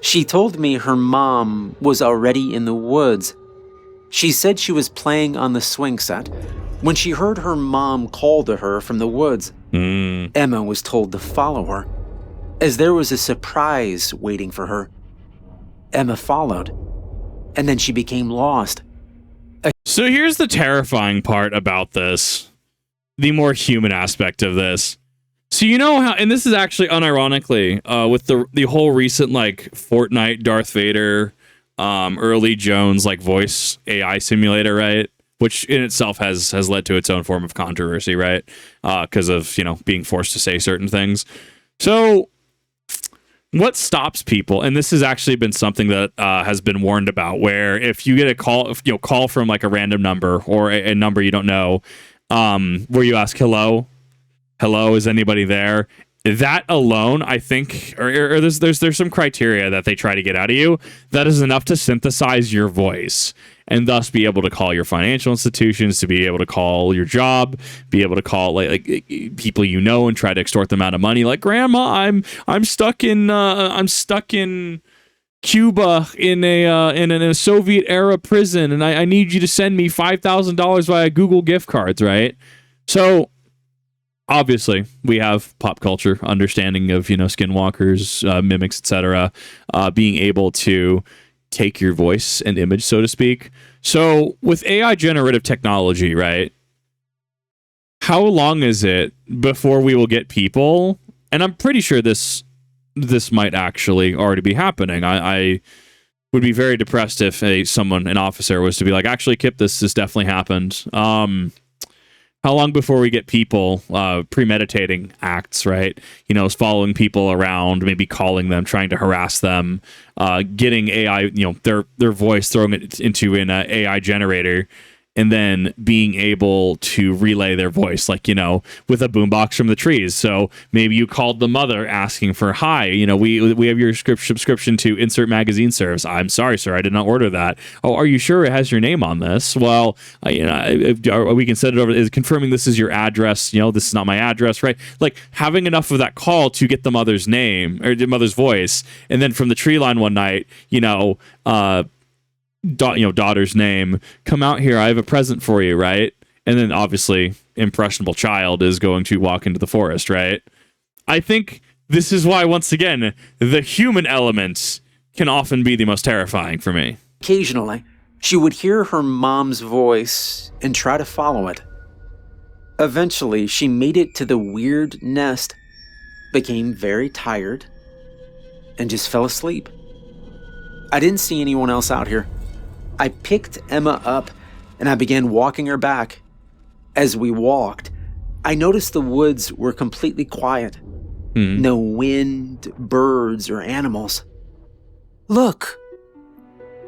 She told me her mom was already in the woods. She said she was playing on the swing set when she heard her mom call to her from the woods. Emma was told to follow her, as there was a surprise waiting for her. Emma followed, and then she became lost. So here's the terrifying part about this, the more human aspect of this. So you know how, and this is actually unironically, with the whole recent like Fortnite Darth Vader, Early Jones like voice AI simulator, right? Which in itself has led to its own form of controversy, right? Because of, being forced to say certain things. So what stops people, and this has actually been something that has been warned about, where if you get a call from like a random number or a number you don't know, where you ask hello, is anybody there? That alone, I think, or there's some criteria that they try to get out of you that is enough to synthesize your voice and thus be able to call your financial institutions, to be able to call your job, be able to call like people you know and try to extort them out of money. Like, Grandma, I'm stuck in Cuba in a Soviet era prison, and I need you to send me $5,000 via Google gift cards, right? So obviously, we have pop culture understanding of, skinwalkers, mimics, etc., being able to take your voice and image, so to speak. So with AI generative technology, right, how long is it before we will get people, and I'm pretty sure this might actually already be happening. I would be very depressed if an officer was to be like, actually, Kip, this definitely happened. How long before we get people premeditating acts, right? Following people around, maybe calling them, trying to harass them, getting AI, their voice, throwing it into an AI generator, and then being able to relay their voice, like, with a boombox from the trees. So maybe you called the mother asking for, hi, we have your subscription to Insert Magazine Service. I'm sorry, sir, I did not order that. Oh, are you sure it has your name on this? Well, we can send it over. Is confirming this is your address. This is not my address, right? Like, having enough of that call to get the mother's name or the mother's voice, and then from the tree line one night, daughter's name, come out here, I have a present for you, right? And then obviously impressionable child is going to walk into the forest, right? I think this is why, once again, the human element can often be the most terrifying for me. Occasionally, she would hear her mom's voice and try to follow it. Eventually, she made it to the weird nest, became very tired, and just fell asleep. I didn't see anyone else out here. I picked Emma up and I began walking her back. As we walked, I noticed the woods were completely quiet. No wind, birds, or animals. Look,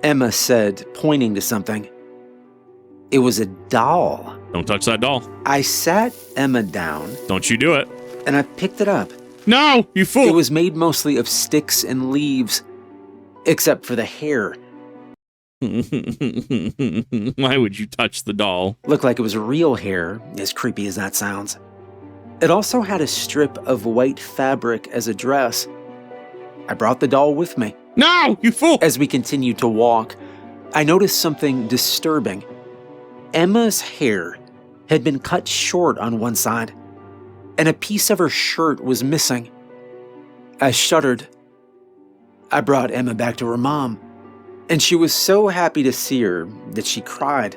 Emma said, pointing to something. It was a doll. Don't touch that doll. I sat Emma down. Don't you do it. And I picked it up. No, you fool. It was made mostly of sticks and leaves, except for the hair. Why would you touch the doll? Looked like it was real hair, as creepy as that sounds. It also had a strip of white fabric as a dress. I brought the doll with me. No, you fool! As we continued to walk, I noticed something disturbing. Emma's hair had been cut short on one side, and a piece of her shirt was missing. I shuddered. I brought Emma back to her mom, and she was so happy to see her that she cried.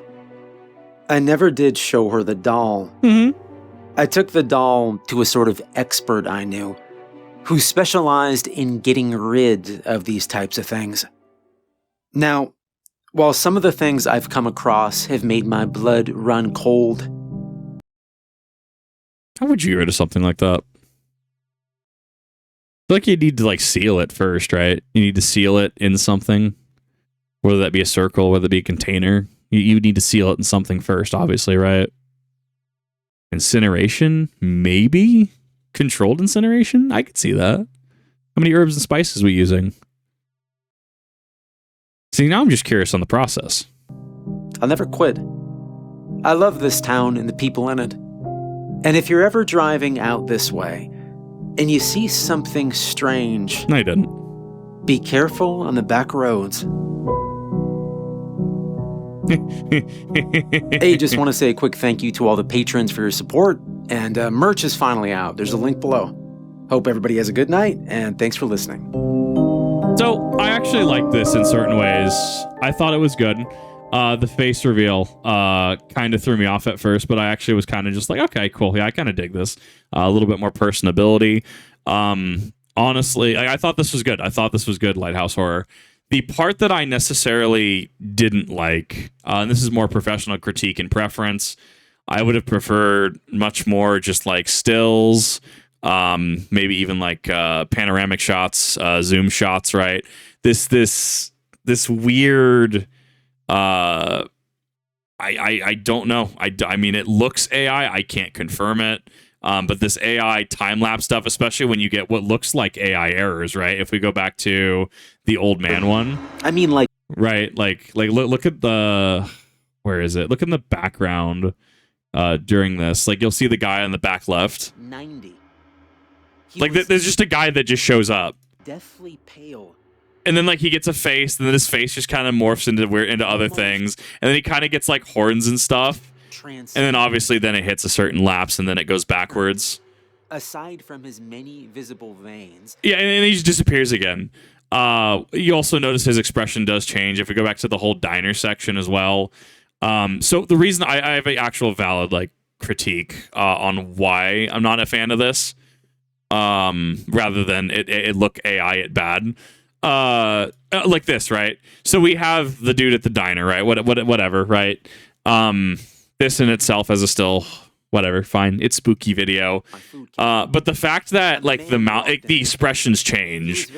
I never did show her the doll. I took the doll to a sort of expert I knew, who specialized in getting rid of these types of things. Now, while some of the things I've come across have made my blood run cold. How would you get rid of something like that? I feel like you need to seal it first, right? You need to seal it in something. Whether that be a circle, whether it be a container, you need to seal it in something first, obviously, right? Incineration, maybe? Controlled incineration? I could see that. How many herbs and spices are we using? See, now I'm just curious on the process. I'll never quit. I love this town and the people in it. And if you're ever driving out this way and you see something strange, No, you didn't. be careful on the back roads. Hey, just want to say a quick thank you to all the patrons for your support. And merch is finally out. There's a link below. Hope everybody has a good night, and thanks for listening. So I actually like this in certain ways. I thought it was good. The face reveal kind of threw me off at first, but I actually was kind of just like, okay, cool. Yeah, I kind of dig this. A little bit more personability. Honestly, I thought this was good. I thought this was good, Lighthouse Horror. The part that I necessarily didn't like, and this is more professional critique and preference, I would have preferred much more just like stills, maybe even like panoramic shots, zoom shots, right? This weird, I don't know. I mean, it looks AI. I can't confirm it. But this AI time-lapse stuff, especially when you get what looks like AI errors, right? If we go back to the old man one. I mean, like... Right, like look at the... Where is it? Look in the background during this. Like, you'll see the guy on the back left. 90. Like, there's just a guy that just shows up. Deathly pale. And then, like, he gets a face, and then his face just kind of morphs into other things. And then he kind of gets, like, horns and stuff. And then obviously then it hits a certain lapse and then it goes backwards. Aside from his many visible veins. Yeah, and he just disappears again. You also notice his expression does change if we go back to the whole diner section as well. So the reason I have an actual valid like critique on why I'm not a fan of this, rather than it look AI at bad. Like this, right? So we have the dude at the diner, right? Whatever, right? This in itself as a still, whatever, fine. It's spooky video. But the fact that like the expressions change,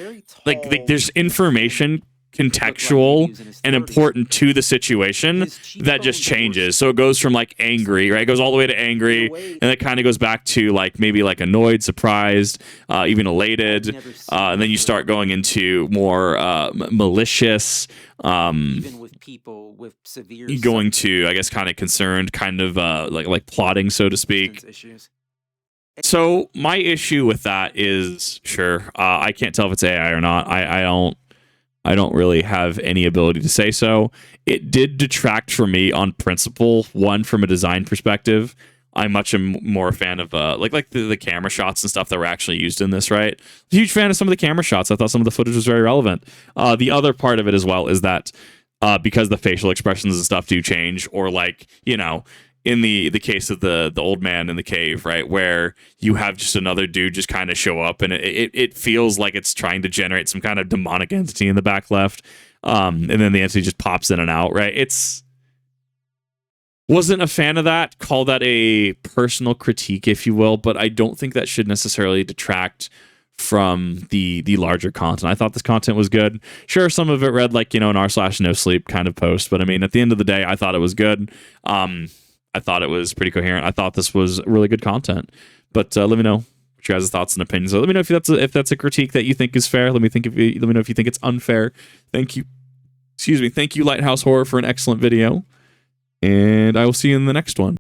like there's information contextual and important to the situation that just changes. So it goes from like angry, right? It goes all the way to angry, and it kind of goes back to like maybe like annoyed, surprised, even elated, and then you start going into more malicious. Even with people with severe, going to, I guess, kind of concerned, kind of like plotting, so to speak. So my issue with that is, sure, I can't tell if it's AI or not. I don't really have any ability to say so. It did detract from me on principle. One, from a design perspective, I'm much more a fan of like the camera shots and stuff that were actually used in this, right? Huge fan of some of the camera shots. I thought some of the footage was very relevant. The other part of it as well is that because the facial expressions and stuff do change, or like, you know, in the case of the old man in the cave, right, where you have just another dude just kind of show up, and it feels like it's trying to generate some kind of demonic entity in the back left, and then the entity just pops in and out, right? Wasn't a fan of that. Call that a personal critique, if you will, but I don't think that should necessarily detract from the larger content. I thought this content was good. Sure, some of it read like, you know, an r/no sleep kind of post, but I mean, at the end of the day, I thought it was good. I thought it was pretty coherent. I thought this was really good content. But let me know what your guys' thoughts and opinions. So let me know if that's a critique that you think is fair. Let me know if you think it's unfair. Thank you. Excuse me. Thank you, Lighthouse Horror, for an excellent video. And I will see you in the next one.